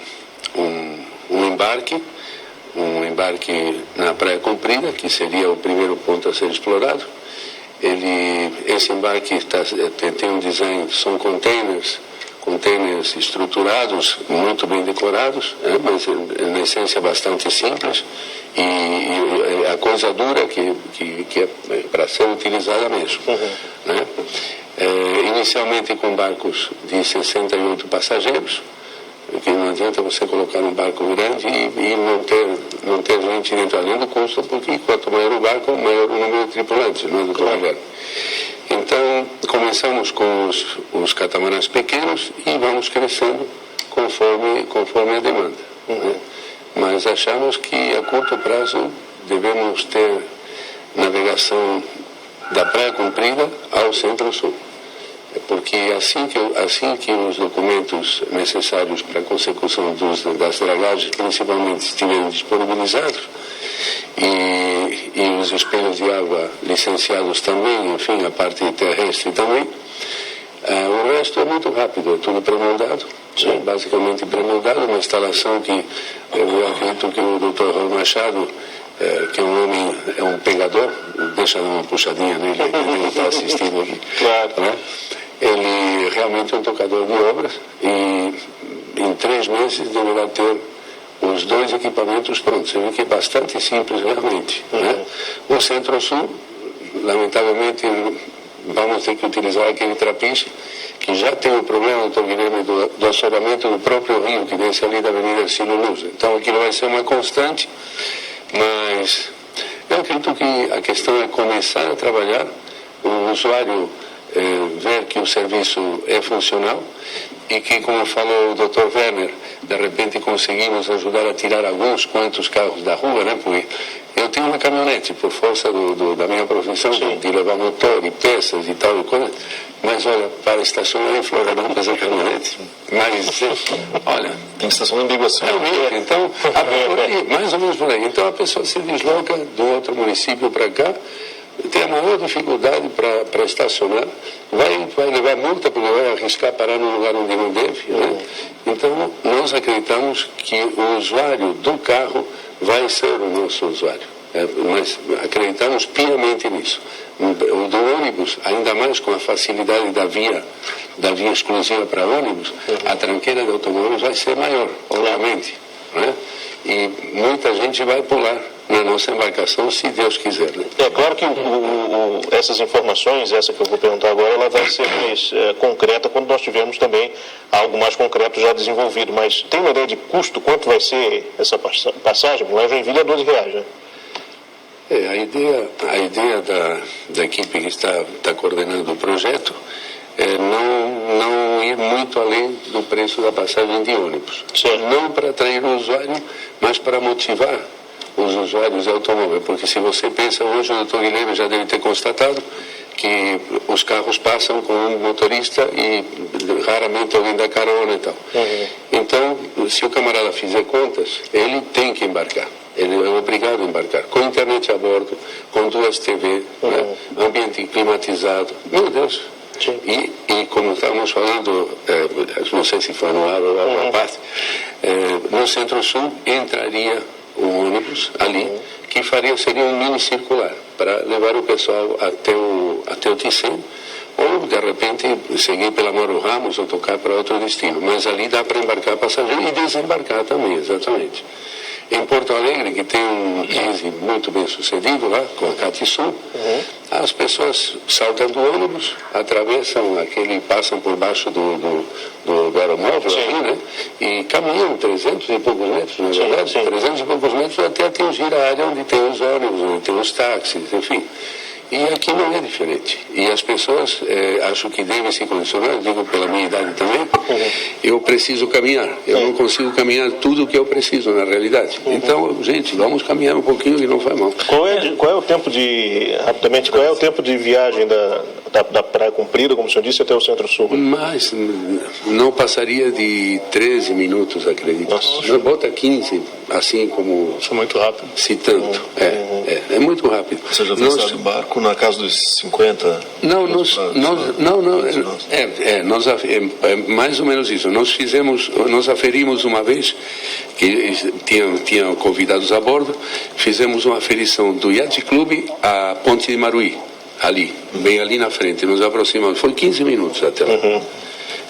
embarque na Praia Comprida, que seria o primeiro ponto a ser explorado. Esse embarque tem um design, são containers estruturados, muito bem decorados, né? Mas na essência bastante simples e a coisa dura que é para ser utilizada mesmo. Né? Inicialmente com barcos de 68 passageiros, porque não adianta você colocar um barco grande e não ter gente dentro, além do custo, porque quanto maior o barco, maior o número de tripulantes, não é, doutor Guilherme? Então, começamos com os catamarãs pequenos e vamos crescendo conforme a demanda. Né? Mas achamos que a curto prazo devemos ter navegação da Praia Comprida ao Centro-Sul. Porque assim que os documentos necessários para a consecução das dragagens, principalmente, estiverem disponibilizados, e os espelhos de água licenciados também, enfim, a parte terrestre também, o resto é muito rápido, é tudo pré-moldado, basicamente pré-moldado, uma instalação que eu acredito que o Dr. Raul Machado, que é um homem, é um pegador, deixa uma puxadinha nele, ele está assistindo aqui. Claro. Né? Ele realmente é um tocador de obras e em 3 meses deverá ter os 2 equipamentos prontos. Você vê que é bastante simples realmente. Né? O Centro-Sul, lamentavelmente, vamos ter que utilizar aquele trapiche que já tem o problema, doutor Guilherme, do assoramento do próprio rio que desce ali da Avenida Ciro Luz. Então aquilo vai ser uma constante, mas eu acredito que a questão é começar a trabalhar, o usuário ver que o serviço é funcional e que, como falou o Dr. Werner, de repente conseguimos ajudar a tirar alguns quantos carros da rua, né? Porque eu tenho uma caminhonete por força da minha profissão, de levar motor e peças e tal e coisa, mas olha, para estacionar em Florianópolis a caminhonete, mas olha, tem estação em Biguaçu. Então, por aí, mais ou menos por aí. Então a pessoa se desloca do outro município para cá, tem a maior dificuldade para estacionar, vai levar multa porque vai arriscar parar num lugar onde não deve, né? Então nós acreditamos que o usuário do carro vai ser o nosso usuário, mas acreditamos piamente nisso. O do ônibus, ainda mais com a facilidade da via exclusiva para ônibus, a tranqueira de automóveis vai ser maior, obviamente, né? E muita gente vai pular na nossa embarcação, se Deus quiser. Né? É claro que essas informações, essa que eu vou perguntar agora, ela vai ser mais concreta quando nós tivermos também algo mais concreto já desenvolvido. Mas tem uma ideia de custo? Quanto vai ser essa passagem? Lá em Joinville é R$12, né? A ideia da equipe que está coordenando o projeto é não ir muito além do preço da passagem de ônibus. Não para atrair o usuário, mas para motivar os usuários de automóvel, porque se você pensa hoje, o doutor Guilherme já deve ter constatado que os carros passam com um motorista e raramente alguém dá carona e tal. Então, se o camarada fizer contas, ele tem que embarcar. Ele é obrigado a embarcar, com internet a bordo, com 2 TV, né? Ambiente climatizado. Meu Deus! E como estávamos falando, não sei se foi no ar ou alguma parte, no Centro-Sul entraria um ônibus ali que seria um mini circular para levar o pessoal até o Ticem, ou de repente seguir pela Mauro Ramos ou tocar para outro destino. Mas ali dá para embarcar passageiro e desembarcar também, exatamente. Em Porto Alegre, que tem um 15 muito bem sucedido lá, com a Catisul, as pessoas saltam do ônibus, atravessam passam por baixo do aeromóvel ali, né? E caminham 300 e poucos metros, na verdade, 300 e poucos metros até atingir a área onde tem os ônibus, onde tem os táxis, enfim. E aqui não é diferente. E as pessoas, acho que devem se condicionar, digo pela minha idade também, eu preciso caminhar. Eu não consigo caminhar tudo o que eu preciso, na realidade. Então, gente, vamos caminhar um pouquinho e não faz mal. Qual é o tempo de viagem da Praia Comprida, como o senhor disse, até o Centro-Sul? Mas não passaria de 13 minutos, acredito. Nossa. Bota 15, assim como... Isso é muito rápido. Se tanto. É muito rápido. Você já fez de barco na casa dos 50? Não, mais ou menos isso. Nós aferimos uma vez, que tinham convidados a bordo, fizemos uma aferição do Yacht Club à Ponte de Maruí, bem ali na frente, nos aproximamos, foi 15 minutos até lá.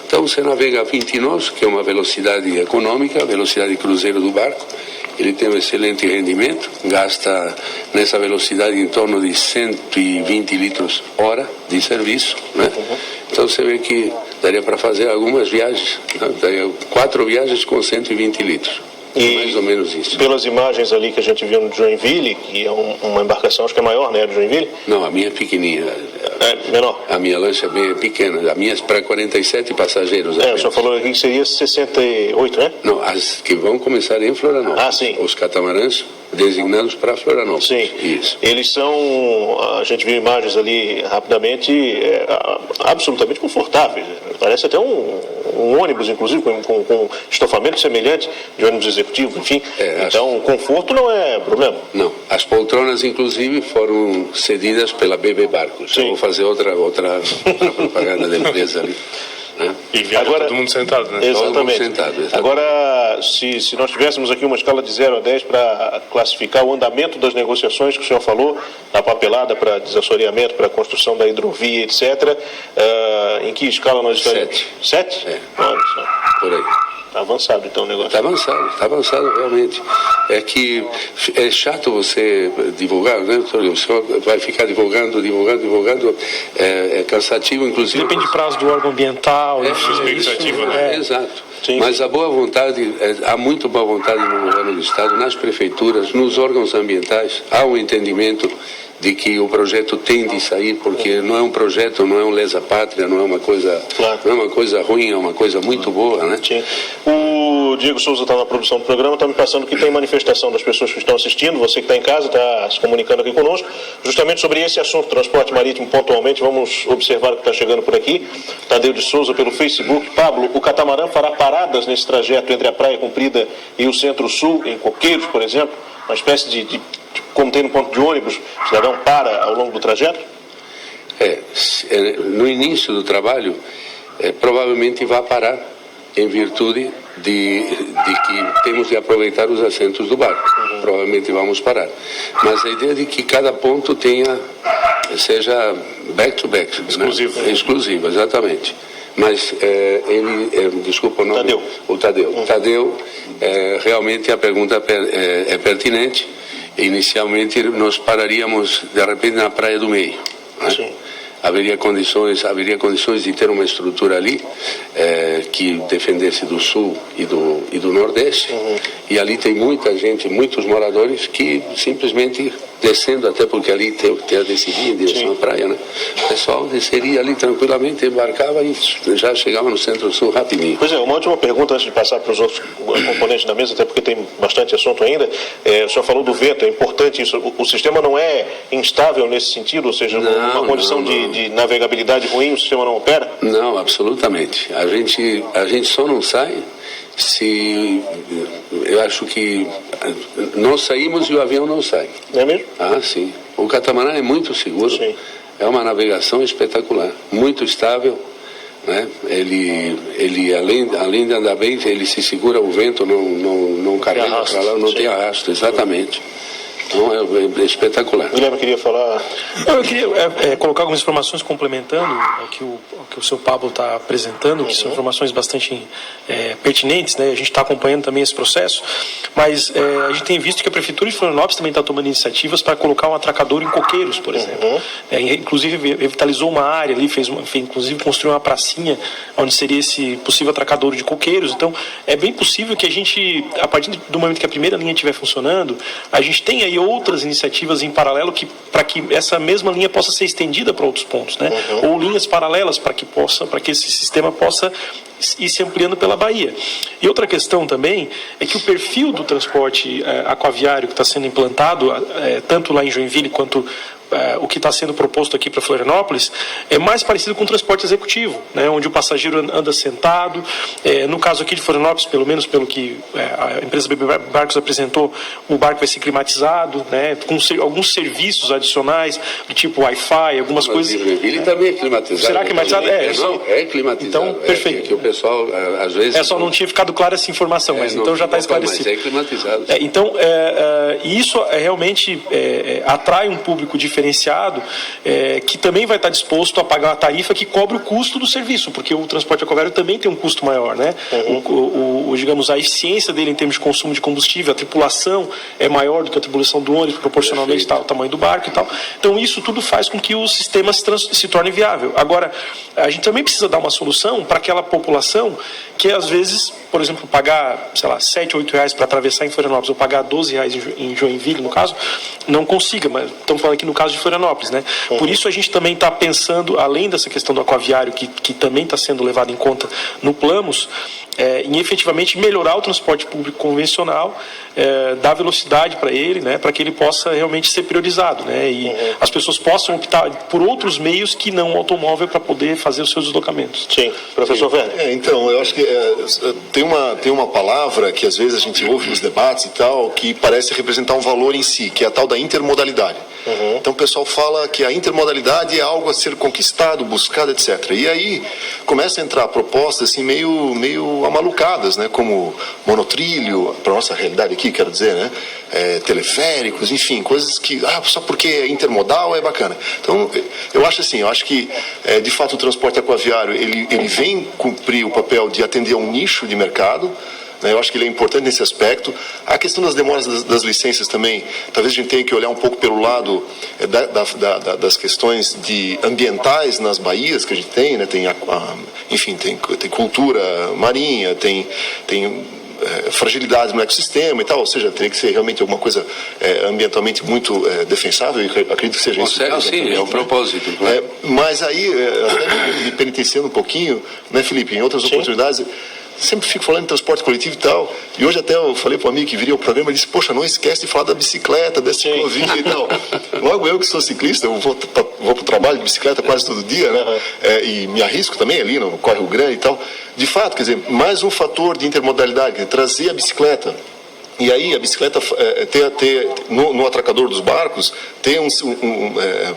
Então você navega a 20 nós, que é uma velocidade econômica, velocidade cruzeiro do barco. Ele tem um excelente rendimento, gasta nessa velocidade em torno de 120 litros hora de serviço, né? Então você vê que daria para fazer algumas viagens, né? Daria 4 viagens com 120 litros. E mais ou menos isso. Pelas imagens ali que a gente viu no Joinville, que é uma embarcação, acho que é maior, né, do Joinville? Não, a minha é pequenininha. É menor? A minha lancha é bem pequena. A minha é para 47 passageiros. O senhor falou aqui que seria 68, né? Não, as que vão começar em Florianópolis. Ah, sim. Os catamarãs designados para Florianópolis. Sim. Isso. Eles são, a gente viu imagens ali rapidamente, absolutamente confortáveis. Parece até um ônibus, inclusive, com estofamento semelhante de ônibus executivo, enfim. Então, conforto não é problema. Não. As poltronas, inclusive, foram cedidas pela BB Barcos. Sim. Eu vou fazer outra propaganda da empresa ali. Né? E viaja todo mundo sentado, né? Exatamente. Todo mundo sentado, exatamente. Agora, se nós tivéssemos aqui uma escala de 0 a 10 para classificar o andamento das negociações que o senhor falou, da papelada para desassoreamento, para a construção da hidrovia, etc., em que escala nós estaríamos? 7? 7? Olha só. Por aí. Está avançado então o negócio. Está avançado realmente. É que é chato você divulgar, né? O senhor vai ficar divulgando, é cansativo, inclusive. Depende do prazo do órgão ambiental, expectativa, né? Exato. Sim. Mas a boa vontade, há muito boa vontade no governo do Estado, nas prefeituras, nos órgãos ambientais, há um entendimento de que o projeto tem de sair, porque não é um projeto, não é um lesa-pátria, não é uma coisa, não é uma coisa ruim, é uma coisa muito boa, né? Sim. O Diego Souza está na produção do programa, está me passando que tem manifestação das pessoas que estão assistindo, você que está em casa, está se comunicando aqui conosco, justamente sobre esse assunto, transporte marítimo pontualmente. Vamos observar o que está chegando por aqui. Tadeu de Souza pelo Facebook. Pablo, o catamarã fará paradas nesse trajeto entre a Praia Comprida e o Centro-Sul, em Coqueiros, por exemplo, uma espécie de como tem no ponto de ônibus, o cidadão para ao longo do trajeto? No início do trabalho, provavelmente vai parar em virtude de que temos de aproveitar os assentos do barco. Provavelmente vamos parar. Mas a ideia é de que cada ponto seja back-to-back. Exclusivo. Né? Exclusivo, exatamente. Mas desculpa o nome. Tadeu. Tadeu, realmente a pergunta é pertinente. Inicialmente nós pararíamos de repente na Praia do Meio, né? Sim. Haveria condições de ter uma estrutura ali que defendesse do sul e do nordeste, e ali tem muita gente, muitos moradores que simplesmente descendo, até porque ali tem a descidinha em direção à praia, né? O pessoal desceria ali tranquilamente, embarcava e já chegava no Centro-Sul rapidinho. Pois é, uma última pergunta antes de passar para os outros componentes da mesa, até porque tem bastante assunto ainda. O senhor falou do vento, é importante isso. O sistema não é instável nesse sentido, ou seja, numa condição de navegabilidade ruim, o sistema não opera? Não, absolutamente. A gente só não sai se... Eu acho que nós saímos e o avião não sai. É mesmo? Ah, sim. O catamarã é muito seguro. Sim. É uma navegação espetacular, muito estável, né? Ele além de andar bem, ele se segura, o vento não carrega para lá, não tem arrasto, exatamente. Então é espetacular. Guilherme queria falar. Eu queria colocar algumas informações complementando ao que o seu Pablo está apresentando, que são informações bastante pertinentes, né? A gente está acompanhando também esse processo, mas a gente tem visto que a Prefeitura de Florianópolis também está tomando iniciativas para colocar um atracadouro em Coqueiros, por exemplo. Inclusive revitalizou uma área ali, inclusive construiu uma pracinha onde seria esse possível atracadouro de Coqueiros. Então é bem possível que a gente, a partir do momento que a primeira linha estiver funcionando, a gente tenha aí outras iniciativas em paralelo para que essa mesma linha possa ser estendida para outros pontos, né? Ou linhas paralelas para que esse sistema possa ir se ampliando pela Bahia. E outra questão também é que o perfil do transporte aquaviário que está sendo implantado, tanto lá em Joinville quanto o que está sendo proposto aqui para Florianópolis, é mais parecido com o transporte executivo, né, onde o passageiro anda sentado. No caso aqui de Florianópolis, pelo menos pelo que a empresa BB Barcos apresentou, o barco vai ser climatizado, né, com alguns serviços adicionais, do tipo Wi-Fi, algumas coisas. Ele também é climatizado. Será climatizado? Não, é climatizado. Então, perfeito. Que o pessoal, às vezes... Só não tinha ficado clara essa informação, mas então já está esclarecido. Mas é climatizado. Então, isso realmente atrai um público diferenciado, que também vai estar disposto a pagar uma tarifa que cobre o custo do serviço, porque o transporte aquaviário também tem um custo maior, né? Digamos, a eficiência dele em termos de consumo de combustível, a tripulação é maior do que a tripulação do ônibus, proporcionalmente ao tamanho do barco e tal. Então, isso tudo faz com que o sistema se torne viável. Agora, a gente também precisa dar uma solução para aquela população que, às vezes, por exemplo, pagar, sei lá, R$7, R$8 para atravessar em Florianópolis, ou pagar R$12 em Joinville, no caso, não consiga, mas estamos falando aqui no caso de Florianópolis, né? Por isso a gente também está pensando, além dessa questão do aquaviário, que também está sendo levado em conta no Planos, em efetivamente melhorar o transporte público convencional, dar velocidade para ele, né, para que ele possa realmente ser priorizado, né, e as pessoas possam optar por outros meios que não o automóvel para poder fazer os seus deslocamentos. Sim, professor Werner. Então, eu acho que tem uma palavra que às vezes a gente ouve nos debates e tal, que parece representar um valor em si, que é a tal da intermodalidade. Então o pessoal fala que a intermodalidade é algo a ser conquistado, buscado, etc. E aí começa a entrar propostas assim, meio amalucadas, né? Como monotrilho, para a nossa realidade aqui, quero dizer, né? Teleféricos, enfim, coisas que só porque é intermodal é bacana. Então eu acho que de fato o transporte aquaviário ele vem cumprir o papel de atender a um nicho de mercado. Eu acho que ele é importante nesse aspecto. A questão das demoras das licenças também, talvez a gente tenha que olhar um pouco pelo lado das questões ambientais nas baías que a gente tem, né? Enfim, tem cultura marinha, tem fragilidades no ecossistema e tal, ou seja, teria que ser realmente alguma coisa ambientalmente muito defensável, e acredito que seja isso. Sim, é o propósito. Claro. Mas aí, até me penitenciando um pouquinho, né, Felipe, em outras oportunidades, sempre fico falando em transporte coletivo e tal, e hoje até eu falei para um amigo que viria o programa e disse, poxa, não esquece de falar da bicicleta, da ciclovia e tal. Logo eu que sou ciclista, eu vou para o trabalho de bicicleta quase todo dia, né? E me arrisco também ali no Córrego Grande e tal. De fato, quer dizer, mais um fator de intermodalidade, trazer a bicicleta. E aí a bicicleta no atracador dos barcos tem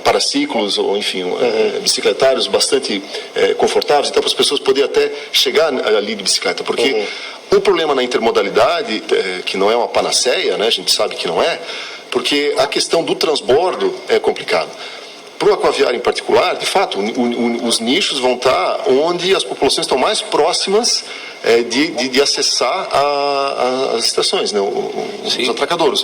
paraciclos ou enfim bicicletários bastante confortáveis, então para as pessoas poderem até chegar ali de bicicleta, porque o problema na intermodalidade, que não é uma panaceia, né, a gente sabe que não é, porque a questão do transbordo é complicado. Para o aquaviário em particular, de fato, os nichos vão estar onde as populações estão mais próximas de acessar as estações, né, os atracadouros.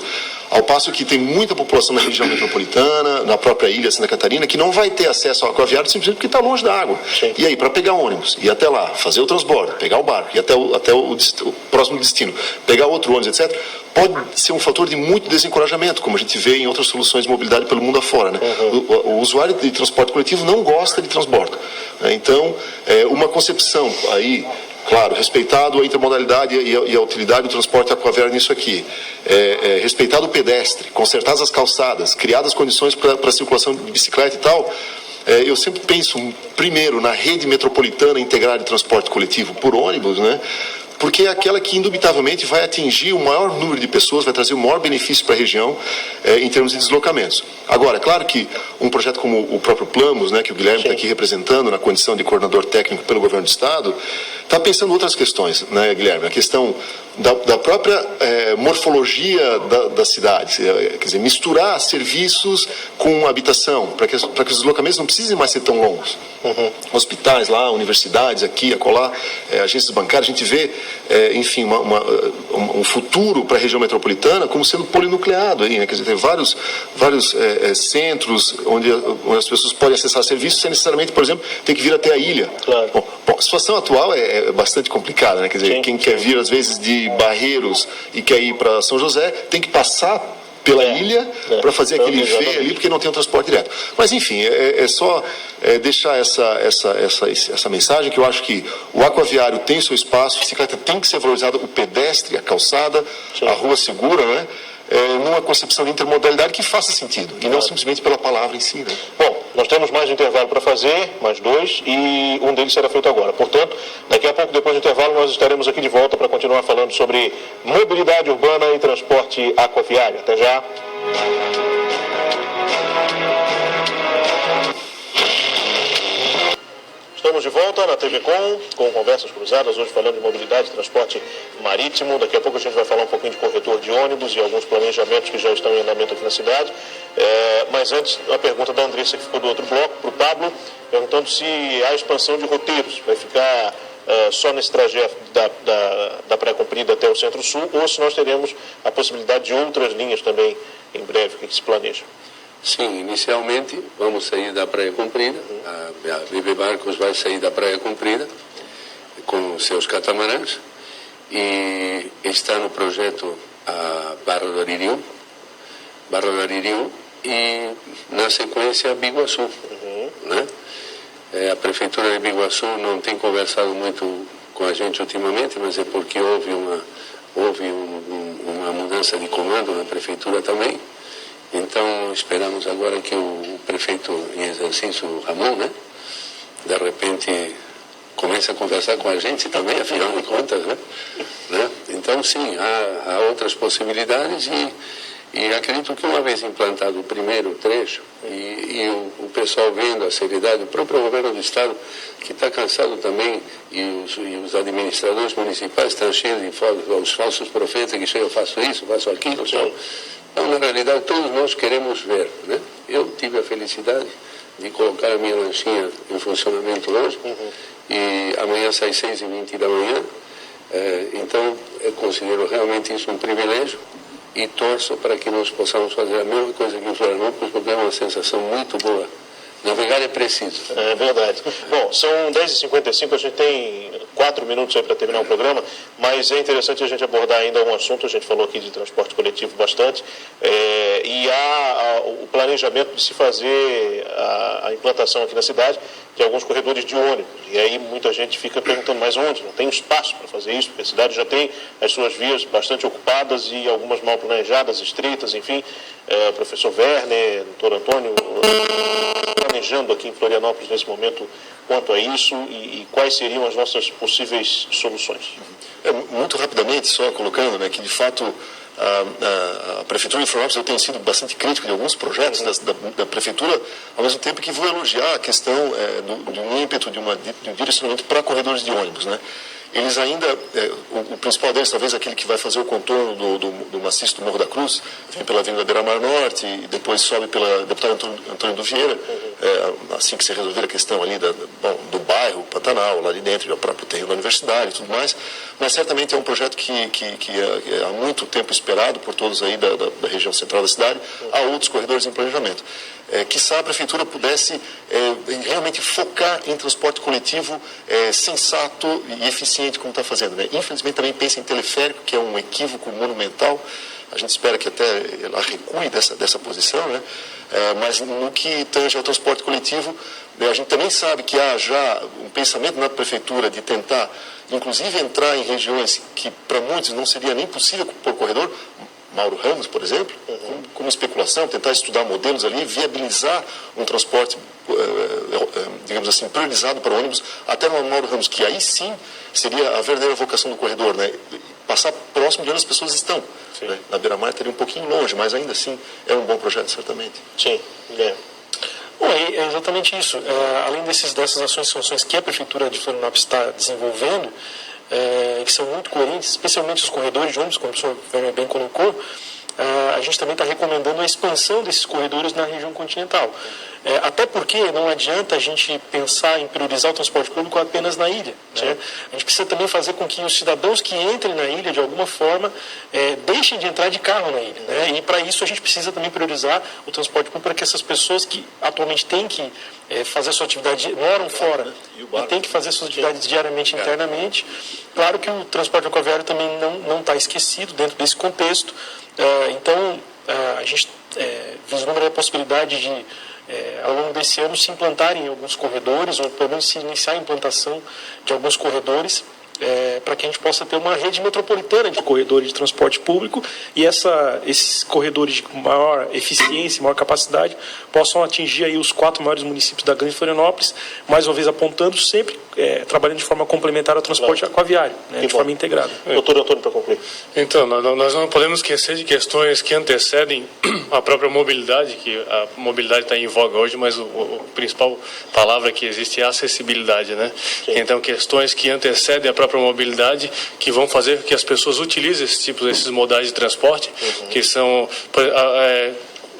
Ao passo que tem muita população na região metropolitana, na própria ilha Santa Catarina, que não vai ter acesso ao aquaviário simplesmente porque está longe da água. Sim. E aí, para pegar ônibus, ir até lá, fazer o transbordo, pegar o barco, ir até o próximo destino, pegar outro ônibus, etc., pode ser um fator de muito desencorajamento, como a gente vê em outras soluções de mobilidade pelo mundo afora, né? O usuário de transporte coletivo não gosta de transbordo. Então, uma concepção aí, claro, respeitado a intermodalidade e a utilidade do transporte aquaviário nisso aqui, respeitado o pedestre, consertadas as calçadas, criadas as condições para a circulação de bicicleta e tal, eu sempre penso primeiro na rede metropolitana integrada de transporte coletivo por ônibus, né? Porque é aquela que indubitavelmente vai atingir o maior número de pessoas, vai trazer o maior benefício para a região em termos de deslocamentos. Agora, é claro que um projeto como o próprio Planos, né, que o Guilherme está aqui representando na condição de coordenador técnico pelo governo do Estado, está pensando em outras questões, né, Guilherme? A questão da própria morfologia da cidade, quer dizer, misturar serviços com habitação, para que os deslocamentos não precisem mais ser tão longos. Hospitais lá, universidades aqui, acolá, agências bancárias, a gente vê, enfim, um futuro para a região metropolitana como sendo polinucleado aí, né? Quer dizer, tem vários centros onde as pessoas podem acessar serviços sem necessariamente, por exemplo, ter que vir até a ilha. Claro. Bom, a situação atual é bastante complicada, né? Quer dizer, quem quer vir às vezes de Barreiros e quer ir para São José tem que passar pela ilha para fazer aquele V ali, porque não tem um transporte direto. Mas, enfim, é só deixar essa mensagem, que eu acho que o aquaviário tem seu espaço, a bicicleta tem que ser valorizada, o pedestre, a calçada, a rua segura, né? Numa concepção de intermodalidade que faça sentido, e não simplesmente pela palavra em si, né? Bom, nós temos mais um intervalo para fazer, mais dois, e um deles será feito agora. Portanto, daqui a pouco, depois do intervalo, nós estaremos aqui de volta para continuar falando sobre mobilidade urbana e transporte aquaviário. Até já. Estamos de volta na TV com Conversas Cruzadas, hoje falando de mobilidade e transporte marítimo. Daqui a pouco a gente vai falar um pouquinho de corredor de ônibus e alguns planejamentos que já estão em andamento aqui na cidade. Mas antes, a pergunta da Andressa, que ficou do outro bloco, para o Pablo, perguntando se há expansão de roteiros, vai ficar só nesse trajeto da Praia Comprida até o Centro-Sul, ou se nós teremos a possibilidade de outras linhas também em breve, o que se planeja? Sim, inicialmente vamos sair da Praia Comprida, a BB Barcos vai sair da Praia Comprida com seus catamarãs e está no projeto a Barra do Aririu e na sequência Biguaçu, né? A Prefeitura de Biguaçu não tem conversado muito com a gente ultimamente, mas é porque houve uma mudança de comando na Prefeitura também. Então, esperamos agora que o prefeito em exercício, Ramon, né, de repente comece a conversar com a gente também, afinal de contas, né? Então, sim, há outras possibilidades e acredito que uma vez implantado o primeiro trecho e o pessoal vendo a seriedade, o próprio governo do Estado, que está cansado também, e os administradores municipais estão cheios de os falsos profetas que chegam, eu faço isso, faço aquilo, então, na realidade, todos nós queremos ver, né? Eu tive a felicidade de colocar a minha lanchinha em funcionamento hoje, e amanhã sai 6h20 da manhã, então eu considero realmente isso um privilégio e torço para que nós possamos fazer a mesma coisa que em Florianópolis, porque é uma sensação muito boa. Navegar é preciso. É verdade. Bom, são 10h55, a gente tem 4 minutos aí para terminar o programa, mas é interessante a gente abordar ainda um assunto, a gente falou aqui de transporte coletivo bastante, e há o planejamento de se fazer a implantação aqui na cidade de alguns corredores de ônibus, e aí muita gente fica perguntando, mas onde? Não tem espaço para fazer isso, porque a cidade já tem as suas vias bastante ocupadas e algumas mal planejadas, estreitas, enfim. Professor Werner, doutor Antônio, planejando aqui em Florianópolis nesse momento quanto a isso e quais seriam as nossas possíveis soluções? Muito rapidamente, só colocando, né, que de fato a Prefeitura de Florianópolis, eu tenho sido bastante crítico de alguns projetos da Prefeitura, ao mesmo tempo que vou elogiar a questão de um ímpeto, de um direcionamento para corredores de ônibus, né? Eles ainda, o principal deles, talvez aquele que vai fazer o contorno do maciço do Morro da Cruz, vem pela Avenida Beira-Mar Norte e depois sobe pela deputada Antônio do Vieira, assim que se resolver a questão ali do bairro Pantanal, lá de dentro, do próprio terreno da universidade e tudo mais. Mas certamente é um projeto que há muito tempo esperado por todos aí da região central da cidade. Há outros corredores em planejamento. Quiçá a Prefeitura pudesse realmente focar em transporte coletivo sensato e eficiente, como está fazendo, né? Infelizmente também pensa em teleférico, que é um equívoco monumental. A gente espera que até ela recue dessa posição, né? Mas no que tange ao transporte coletivo, a gente também sabe que há já um pensamento na Prefeitura de tentar, inclusive, entrar em regiões que para muitos não seria nem possível por corredor, Mauro Ramos, por exemplo, como especulação, tentar estudar modelos ali, viabilizar um transporte, digamos assim, priorizado para ônibus, até no Mauro Ramos, que aí sim seria a verdadeira vocação do corredor, né? Passar próximo de onde as pessoas estão. Né? Na Beira-Mar teria um pouquinho longe, mas ainda assim é um bom projeto, certamente. Sim, é. Bom, é exatamente isso. Além dessas ações que a Prefeitura de Florianópolis está desenvolvendo, que são muito coerentes, especialmente os corredores de ônibus, como o senhor bem colocou, a gente também está recomendando a expansão desses corredores na região continental. Até porque não adianta a gente pensar em priorizar o transporte público apenas na ilha. Né? A gente precisa também fazer com que os cidadãos que entrem na ilha, de alguma forma, deixem de entrar de carro na ilha. Né? E para isso a gente precisa também priorizar o transporte público para que essas pessoas que atualmente têm que fazer a sua atividade, moram fora e têm que fazer suas atividades diariamente internamente. Claro que o transporte aquaviário também não está esquecido dentro desse contexto. Então, a gente vislumbra a possibilidade de, ao longo desse ano, se implantarem alguns corredores, ou pelo menos se iniciar a implantação de alguns corredores, para que a gente possa ter uma rede metropolitana de corredores de transporte público e esses corredores de maior eficiência, maior capacidade, possam atingir aí os 4 maiores municípios da Grande Florianópolis, mais uma vez apontando sempre, trabalhando de forma complementar ao transporte aquaviário, né, de forma integrada. Doutor Antônio, para concluir. Então, nós não podemos esquecer de questões que antecedem a própria mobilidade, que a mobilidade está em voga hoje, mas a principal palavra que existe é a acessibilidade, né? Então, questões que antecedem a própria mobilidade, que vão fazer com que as pessoas utilizem esses modais de transporte, que são,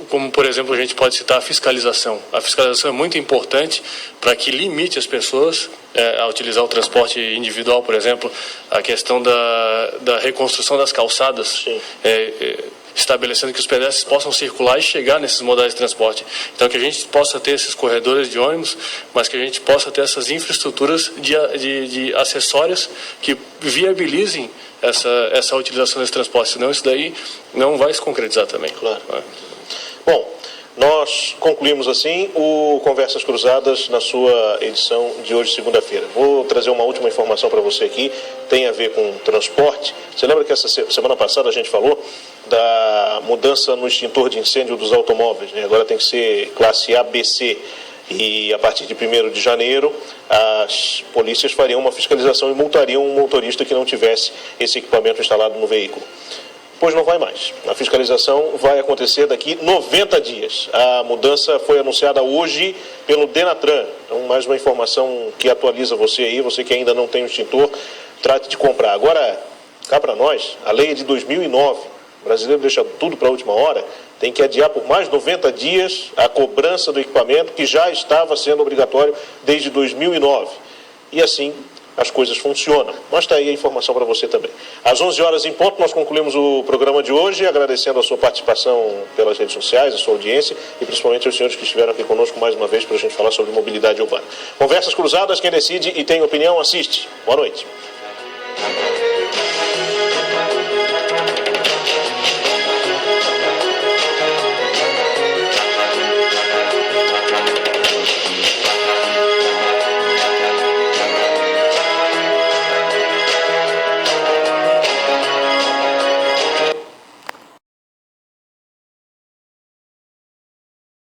como por exemplo a gente pode citar a fiscalização. A fiscalização é muito importante para que limite as pessoas a utilizar o transporte individual, por exemplo, a questão da reconstrução das calçadas, estabelecendo que os pedestres possam circular e chegar nesses modais de transporte. Então, que a gente possa ter esses corredores de ônibus, mas que a gente possa ter essas infraestruturas de acessórios que viabilizem essa utilização desse transporte. Senão, isso daí não vai se concretizar também. Claro. Bom, nós concluímos assim o Conversas Cruzadas na sua edição de hoje, segunda-feira. Vou trazer uma última informação para você aqui, tem a ver com transporte. Você lembra que essa semana passada a gente falou da mudança no extintor de incêndio dos automóveis, né? Agora tem que ser classe ABC. E a partir de 1º de janeiro, as polícias fariam uma fiscalização e multariam um motorista que não tivesse esse equipamento instalado no veículo. Pois não vai mais. A fiscalização vai acontecer daqui 90 dias. A mudança foi anunciada hoje pelo Denatran. Então, mais uma informação que atualiza você aí, você que ainda não tem o extintor, trate de comprar. Agora, cá para nós, a lei é de 2009. O brasileiro deixa tudo para a última hora, tem que adiar por mais 90 dias a cobrança do equipamento que já estava sendo obrigatório desde 2009. E assim as coisas funcionam. Mas está aí a informação para você também. Às 11 horas em ponto, nós concluímos o programa de hoje, agradecendo a sua participação pelas redes sociais, a sua audiência e principalmente aos senhores que estiveram aqui conosco mais uma vez para a gente falar sobre mobilidade urbana. Conversas Cruzadas, quem decide e tem opinião, assiste. Boa noite.